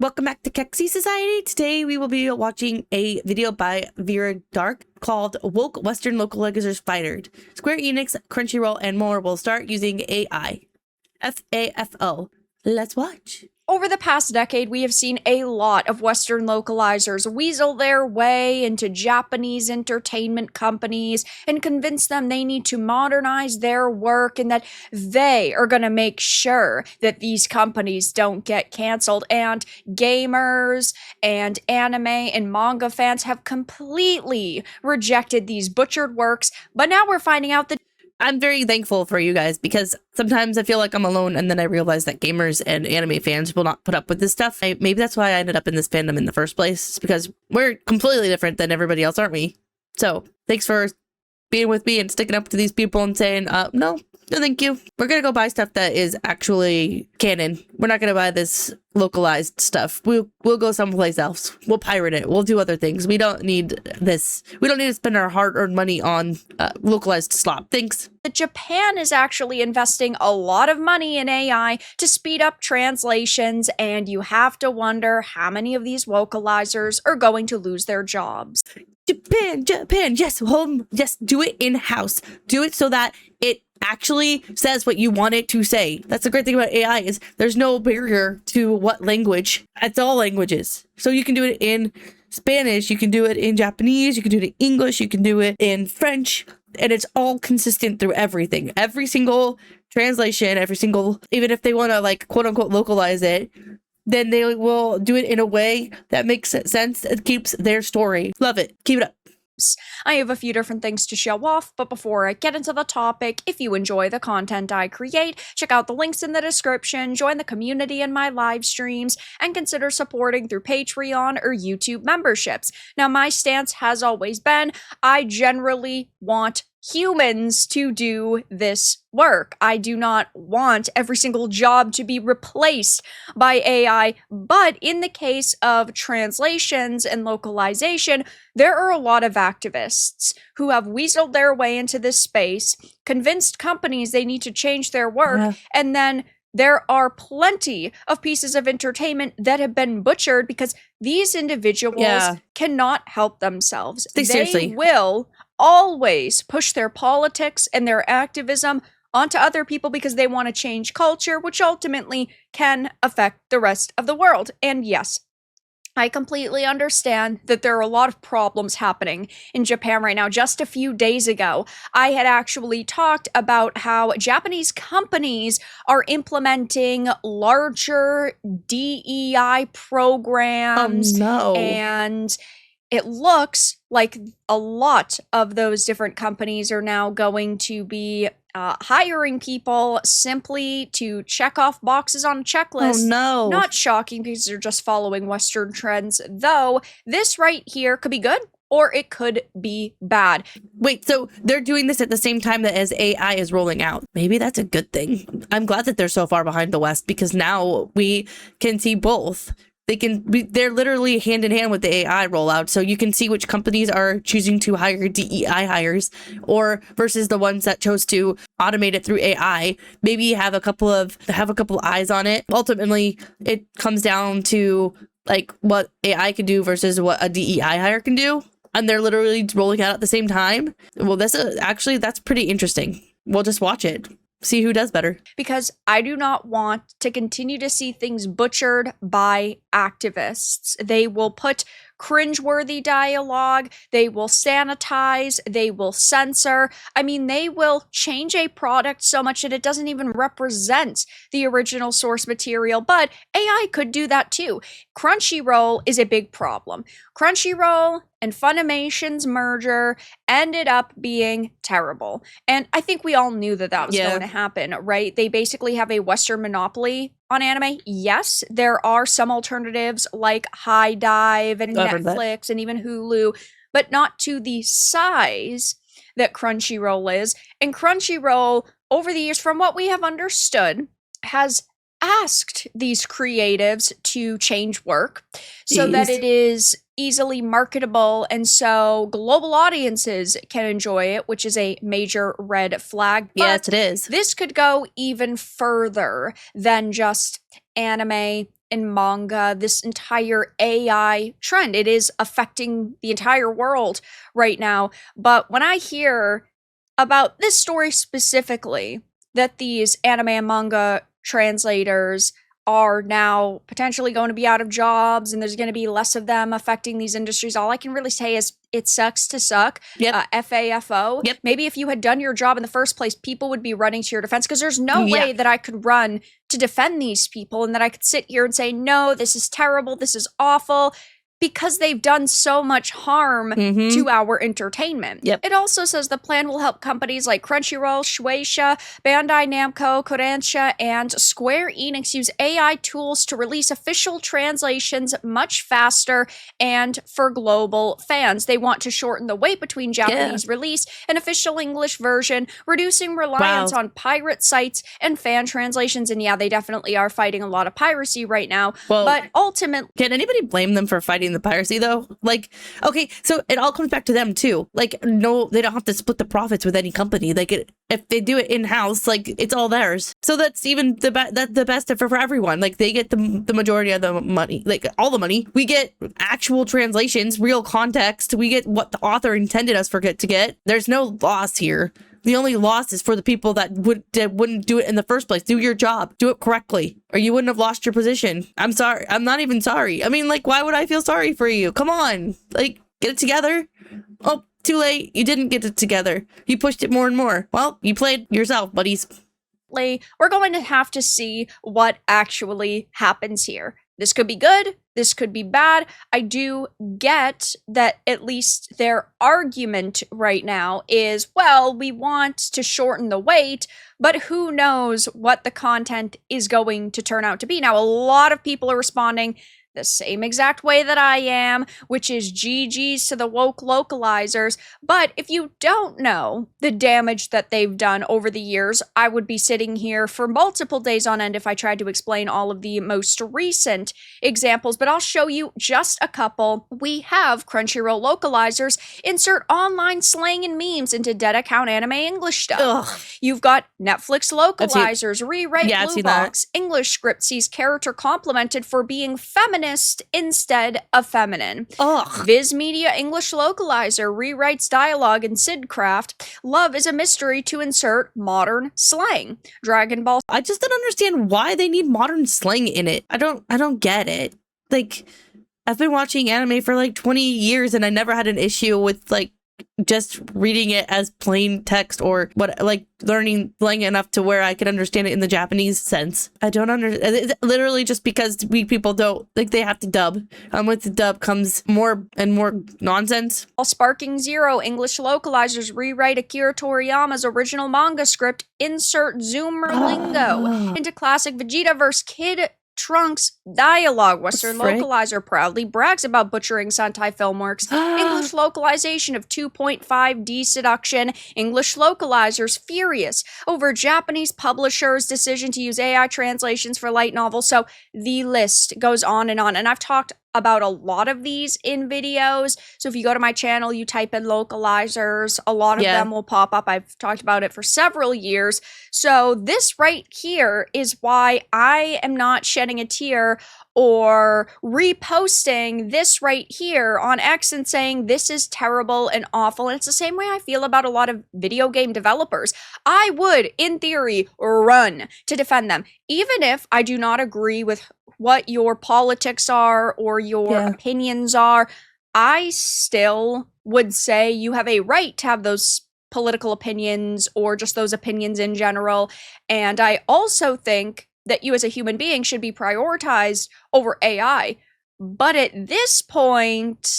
Welcome back to Keksi Society. Today we will be watching a video by Vera Dark called Woke Western Localizers Fired. Square Enix, Crunchyroll, and more will start using AI. FAFO. Let's watch. Over the past decade, we have seen a lot of Western localizers weasel their way into Japanese entertainment companies and convince them they need to modernize their work and that they are going to make sure that these companies don't get canceled. And gamers and anime and manga fans have completely rejected these butchered works, but now we're finding out that I'm very thankful for you guys because sometimes I feel like I'm alone and then I realize that gamers and anime fans will not put up with this stuff. Maybe that's why I ended up in this fandom in the first place. It's because we're completely different than everybody else, aren't we? So thanks for being with me and sticking up to these people and saying, no, thank you. We're going to go buy stuff that is actually canon. We're not going to buy this localized stuff. We'll go someplace else. We'll pirate it. We'll do other things. We don't need this. We don't need to spend our hard-earned money on localized slop. Thanks. Japan is actually investing a lot of money in AI to speed up translations, and you have to wonder how many of these localizers are going to lose their jobs. Japan, yes, home, yes, do it in-house. Do it so that it actually says what you want it to say. That's the great thing about AI is there's no barrier to what language. It's all languages. So you can do it in Spanish, you can do it in Japanese, you can do it in English, you can do it in French, and it's all consistent through everything. Every single translation, even if they want to like quote unquote localize it, then they will do it in a way that makes sense and keeps their story. Love it. Keep it up. I have a few different things to show off, but before I get into the topic, if you enjoy the content I create, check out the links in the description, join the community in my live streams, and consider supporting through Patreon or YouTube memberships. Now, my stance has always been, I generally want humans to do this work. I do not want every single job to be replaced by AI, but in the case of translations and localization, there are a lot of activists who have weaseled their way into this space, convinced companies they need to change their work, and then there are plenty of pieces of entertainment that have been butchered because these individuals cannot help themselves. Seriously. They will always push their politics and their activism onto other people because they want to change culture, which ultimately can affect the rest of the world. And yes, I completely understand that there are a lot of problems happening in Japan right now. Just a few days ago, I had actually talked about how Japanese companies are implementing larger DEI programs. Oh, no. And it looks like a lot of those different companies are now going to be hiring people simply to check off boxes on a checklist. Oh, no. Not shocking because they're just following Western trends, though this right here could be good or it could be bad. Wait, so they're doing this at the same time that as AI is rolling out. Maybe that's a good thing. I'm glad that they're so far behind the West because now we can see both. They're literally hand in hand with the AI rollout. So you can see which companies are choosing to hire DEI hires or versus the ones that chose to automate it through AI. Maybe have a couple eyes on it. Ultimately, it comes down to like what AI can do versus what a DEI hire can do. And they're literally rolling out at the same time. Well, that's pretty interesting. We'll just watch it. See who does better. Because I do not want to continue to see things butchered by activists. They will put cringeworthy dialogue, they will sanitize, they will censor. I mean, they will change a product so much that it doesn't even represent the original source material, but AI could do that too. Crunchyroll is a big problem. Crunchyroll and Funimation's merger ended up being terrible. And I think we all knew that that was going to happen, right? They basically have a Western monopoly on anime. Yes, there are some alternatives like High Dive and Netflix and even Hulu, but not to the size that Crunchyroll is. And Crunchyroll, over the years, from what we have understood, has asked these creatives to change work so that it is easily marketable and so global audiences can enjoy it, which is a major red flag. But yes, it is. This could go even further than just anime and manga, this entire AI trend. It is affecting the entire world right now. But when I hear about this story specifically, that these anime and manga translators are now potentially going to be out of jobs and there's going to be less of them affecting these industries, all I can really say is it sucks to suck. Yep. FAFO. Yep. Maybe if you had done your job in the first place, people would be running to your defense, because there's no way that I could run to defend these people and that I could sit here and say, no, this is terrible, this is awful, because they've done so much harm to our entertainment. Yep. It also says the plan will help companies like Crunchyroll, Shueisha, Bandai Namco, Kodansha, and Square Enix use AI tools to release official translations much faster and for global fans. They want to shorten the wait between Japanese release and official English version, reducing reliance on pirate sites and fan translations. And yeah, they definitely are fighting a lot of piracy right now. Well, but ultimately, can anybody blame them for fighting the piracy though? Like, okay, so it all comes back to them too. Like, no, they don't have to split the profits with any company. Like, if they do it in-house, like, it's all theirs. So that's even the best for everyone. Like, they get the majority of the money, like all the money. We get actual translations, real context. We get what the author intended us to get. There's no loss here. The only loss is for the people that wouldn't do it in the first place. Do your job. Do it correctly, or you wouldn't have lost your position. I'm sorry. I'm not even sorry. I mean, like, why would I feel sorry for you? Come on. Like, get it together. Oh, too late. You didn't get it together. You pushed it more and more. Well, you played yourself, buddies. We're going to have to see what actually happens here. This could be good. This could be bad. I do get that at least their argument right now is, well, we want to shorten the wait, but who knows what the content is going to turn out to be. Now, a lot of people are responding the same exact way that I am, which is GG's to the woke localizers. But if you don't know the damage that they've done over the years, I would be sitting here for multiple days on end if I tried to explain all of the most recent examples, but I'll show you just a couple. We have Crunchyroll localizers insert online slang and memes into dead account anime English stuff. Ugh. You've got Netflix localizers rewrite Blue Box English script sees character complimented for being feminist instead of feminine. Ugh. Viz Media English localizer rewrites dialogue in Sidcraft. Love is a mystery to insert modern slang. Dragon Ball. I just don't understand why they need modern slang in it. I don't get it. Like, I've been watching anime for like 20 years and I never had an issue with like just reading it as plain text or what, like learning slang enough to where I could understand it in the Japanese sense. I don't understand. It's literally just because we people don't, like, they have to dub. With the dub comes more and more nonsense. Sparking Zero English localizers rewrite Akira Toriyama's original manga script, insert Zoomer lingo into classic Vegeta vs. Kid Trunks dialogue. Western localizer proudly brags about butchering Sentai Filmworks. English localization of 2.5D Seduction. English localizers furious over Japanese publishers' decision to use AI translations for light novels. So the list goes on. And I've talked about a lot of these in videos. So if you go to my channel, you type in localizers, a lot of them will pop up. I've talked about it for several years. So this right here is why I am not shedding a tear or reposting this right here on X and saying this is terrible and awful. And it's the same way I feel about a lot of video game developers. I would, in theory, run to defend them, even if I do not agree with what your politics are or your opinions are. I still would say you have a right to have those political opinions or just those opinions in general. And I also think that you as a human being should be prioritized over AI. But at this point,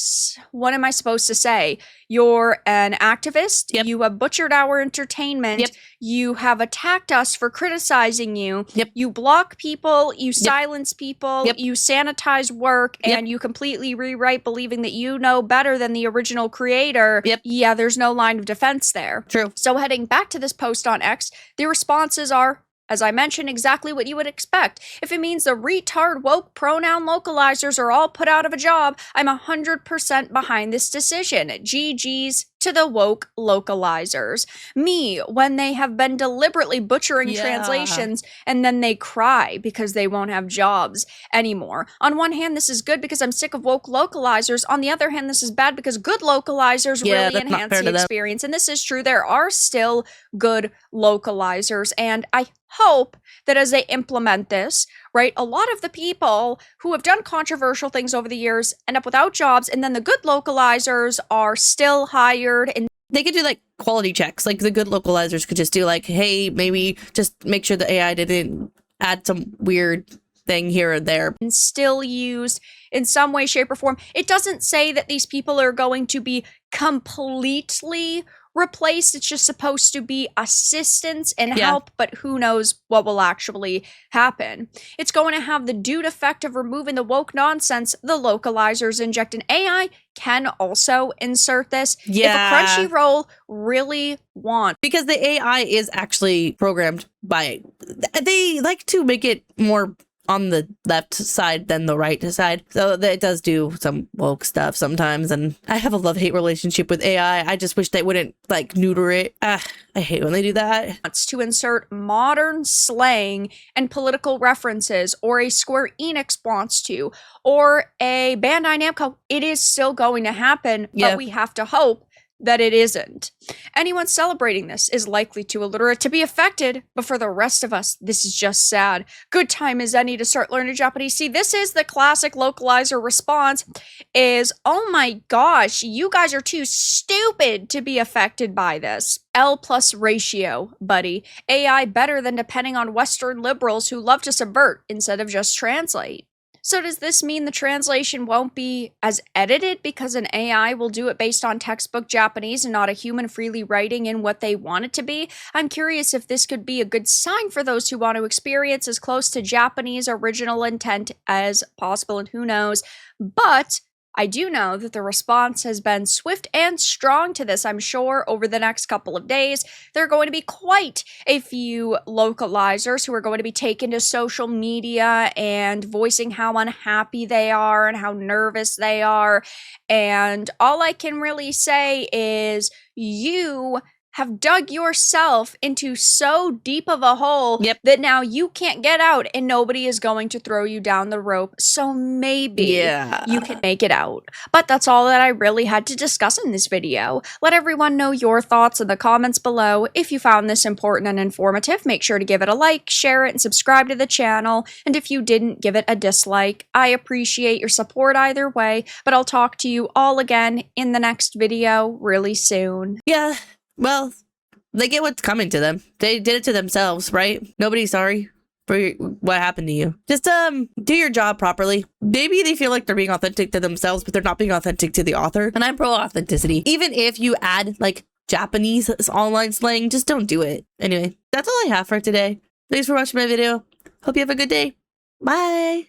what am I supposed to say? You're an activist. Yep. You have butchered our entertainment. Yep. You have attacked us for criticizing you. Yep. You block people. You silence people. Yep. You sanitize work. And you completely rewrite believing that you know better than the original creator. Yep. Yeah, there's no line of defense there. True. So heading back to this post on X, the responses are as I mentioned, exactly what you would expect. If it means the retard woke pronoun localizers are all put out of a job, I'm 100% behind this decision. GG's to the woke localizers. Me, when they have been deliberately butchering translations and then they cry because they won't have jobs anymore. On one hand, this is good because I'm sick of woke localizers. On the other hand, this is bad because good localizers really enhance the experience. And this is true. There are still good localizers, and I hope that as they implement this, right, a lot of the people who have done controversial things over the years end up without jobs, and then the good localizers are still hired. And they could do like quality checks. Like the good localizers could just do like, hey, maybe just make sure the AI didn't add some weird thing here or there. And still used in some way, shape, or form. It doesn't say that these people are going to be completely replaced. It's just supposed to be assistance and help, but who knows what will actually happen. It's going to have the dude effect of removing the woke nonsense the localizers inject, and AI can also insert this if a Crunchyroll really wants. Because the AI is actually programmed by, they like to make it more on the left side than the right side. So it does do some woke stuff sometimes. And I have a love-hate relationship with AI. I just wish they wouldn't like neuter it. I hate when they do that. To insert modern slang and political references, or a Square Enix wants to, or a Bandai Namco, it is still going to happen, but we have to hope that it isn't. Anyone celebrating this is likely too illiterate to be affected, but for the rest of us, this is just sad. Good time as any to start learning Japanese. See, this is the classic localizer response is, oh my gosh, you guys are too stupid to be affected by this. L plus ratio, buddy. AI better than depending on Western liberals who love to subvert instead of just translate. So does this mean the translation won't be as edited because an AI will do it based on textbook Japanese and not a human freely writing in what they want it to be? I'm curious if this could be a good sign for those who want to experience as close to Japanese original intent as possible, and who knows. But I do know that the response has been swift and strong to this. I'm sure over the next couple of days, there are going to be quite a few localizers who are going to be taken to social media and voicing how unhappy they are and how nervous they are. And all I can really say is you have dug yourself into so deep of a hole that now you can't get out, and nobody is going to throw you down the rope. So maybe you can make it out. But that's all that I really had to discuss in this video. Let everyone know your thoughts in the comments below. If you found this important and informative, make sure to give it a like, share it, and subscribe to the channel. And if you didn't, give it a dislike. I appreciate your support either way, but I'll talk to you all again in the next video really soon. Yeah. Well, they get what's coming to them. They did it to themselves, right? Nobody's sorry for what happened to you. Just do your job properly. Maybe they feel like they're being authentic to themselves, but they're not being authentic to the author. And I'm pro authenticity. Even if you add like Japanese online slang, just don't do it. Anyway, that's all I have for today. Thanks for watching my video. Hope you have a good day. Bye.